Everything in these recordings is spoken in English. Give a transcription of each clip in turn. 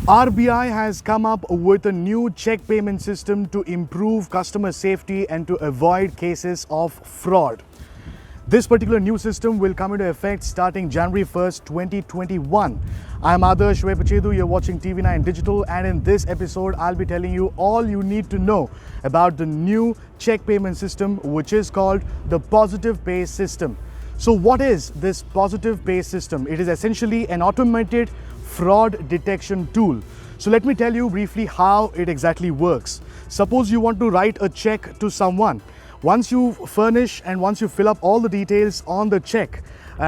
RBI has come up with a new check payment system to improve customer safety and to avoid cases of fraud. This particular new system will come into effect starting January 1st, 2021. I'm Adarsh Vepachedu, you're watching TV9 Digital, and in this episode I'll be telling you all you need to know about the new check payment system, which is called the Positive Pay system. So what is this Positive Pay system? It is essentially an automated fraud detection tool. So let me tell you briefly how it exactly works. Suppose you want to write a check to someone. Once you furnish and once you fill up all the details on the check,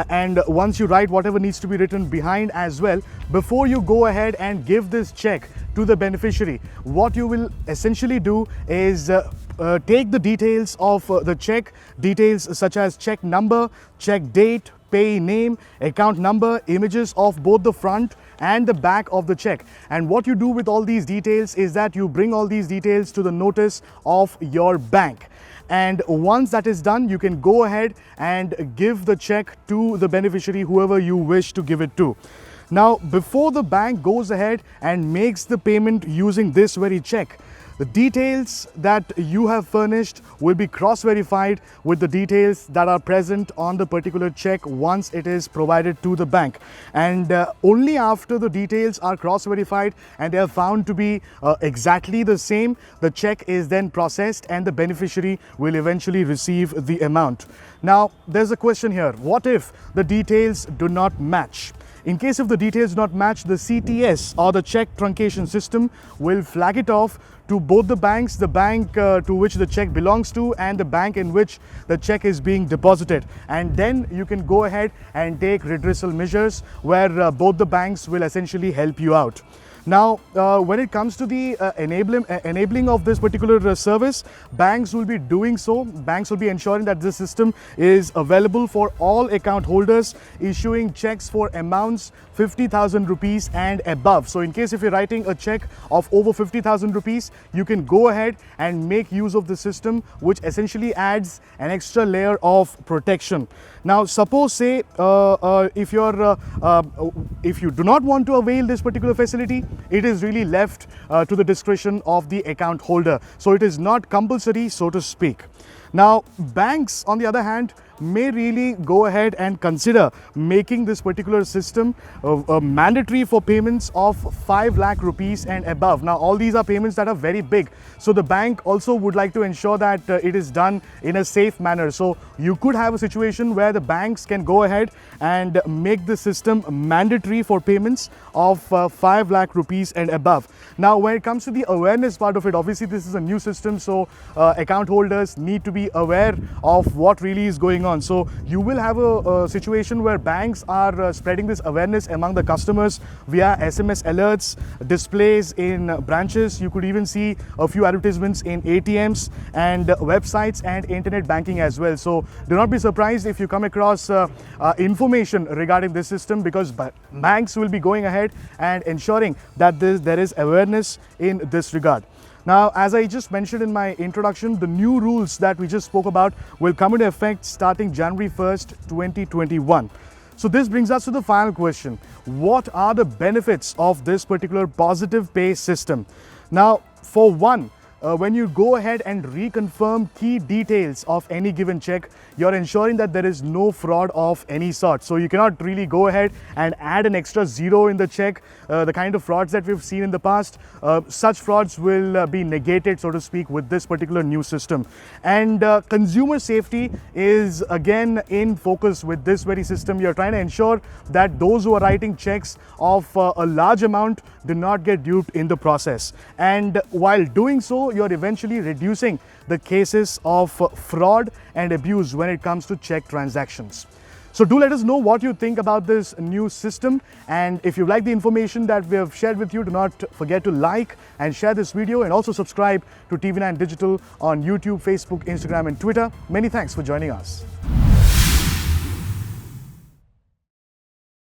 and once you write whatever needs to be written behind as well, before you go ahead and give this check to the beneficiary, what you will essentially do is take the details of the check, details such as check number, check date, pay name, account number, images of both the front and the back of the check. And what you do with all these details is that you bring all these details to the notice of your bank. And once that is done, you can go ahead and give the check to the beneficiary, whoever you wish to give it to. Now, before the bank goes ahead and makes the payment using this very check, the details that you have furnished will be cross-verified with the details that are present on the particular check once it is provided to the bank. And only after the details are cross-verified and they are found to be exactly the same, the check is then processed and the beneficiary will eventually receive the amount. Now, there's a question here. What if the details do not match? In case if the details do not match, the CTS or the check truncation system will flag it off to both the banks, the bank to which the check belongs to and the bank in which the check is being deposited. And then you can go ahead and take redressal measures where both the banks will essentially help you out. Now, when it comes to the enabling of this particular service, banks will be doing so. Banks will be ensuring that this system is available for all account holders, issuing checks for amounts 50,000 rupees and above. So in case if you're writing a check of over 50,000 rupees, you can go ahead and make use of the system, which essentially adds an extra layer of protection. Now, suppose say if you do not want to avail this particular facility, it is really left to the discretion of the account holder. So it is not compulsory, so to speak. Now, banks, on the other hand, may really go ahead and consider making this particular system mandatory for payments of 5 lakh rupees and above. Now, all these are payments that are very big. So the bank also would like to ensure that it is done in a safe manner. So you could have a situation where the banks can go ahead and make the system mandatory for payments of 5 lakh rupees and above. Now, when it comes to the awareness part of it, obviously this is a new system, so account holders need to be aware of what really is going on. So you will have a situation where banks are spreading this awareness among the customers via SMS alerts, displays in branches. You could even see a few advertisements in ATMs and websites and internet banking as well. So do not be surprised if you come across information regarding this system, because banks will be going ahead and ensuring that there is awareness in this regard. Now, as I just mentioned in my introduction, the new rules that we just spoke about will come into effect starting January 1st, 2021. So this brings us to the final question. What are the benefits of this particular Positive Pay system? Now, for one, when you go ahead and reconfirm key details of any given check, you're ensuring that there is no fraud of any sort. So you cannot really go ahead and add an extra zero in the check. The kind of frauds that we've seen in the past, such frauds will be negated, so to speak, with this particular new system. And consumer safety is again in focus with this very system. You're trying to ensure that those who are writing checks of a large amount do not get duped in the process. And while doing so, you're eventually reducing the cases of fraud and abuse when it comes to check transactions. So do let us know what you think about this new system, and if you like the information that we have shared with you, do not forget to like and share this video, and also subscribe to TV9 Digital on YouTube, Facebook, Instagram and Twitter. Many thanks for joining us.